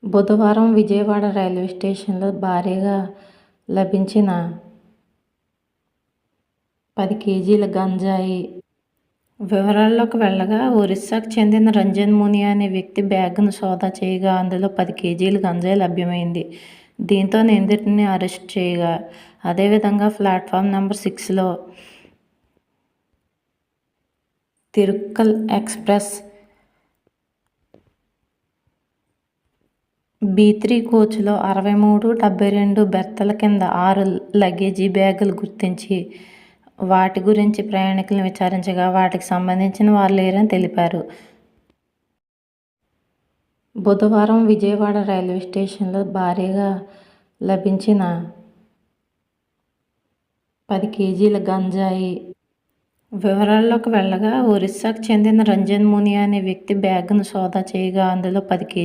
బుధవారం విజయవాడ రైల్వే స్టేషన్లో భారీగా లభించిన 10 కేజీల గంజాయి. వివరాల్లోకి వెళ్లగా, ఒరిస్సాకు చెందిన రంజన్ మునియా అనే వ్యక్తి బ్యాగ్ను సోదా చేయగా అందులో 10 కేజీల గంజాయి లభ్యమైంది. దీంతో నిందితుడిని అరెస్టు చేయగా, అదేవిధంగా ప్లాట్ఫామ్ నెంబర్ 6లో తిరుక్కల్ ఎక్స్ప్రెస్ B3 కోచ్లో 63-72 బెర్తల కింద 6 లగేజీ బ్యాగులు గుర్తించి వాటి గురించి ప్రయాణికులను విచారించగా వాటికి సంబంధించిన వారు లేరని తెలిపారు. బుధవారం విజయవాడ రైల్వే స్టేషన్లో భారీగా లభించిన 10 కేజీల గంజాయి. వివరాల్లోకి వెళ్లగా, ఒరిస్సాకు చెందిన రంజన్ మునియా అనే వ్యక్తి బ్యాగ్ను సోదా చేయగా అందులో 10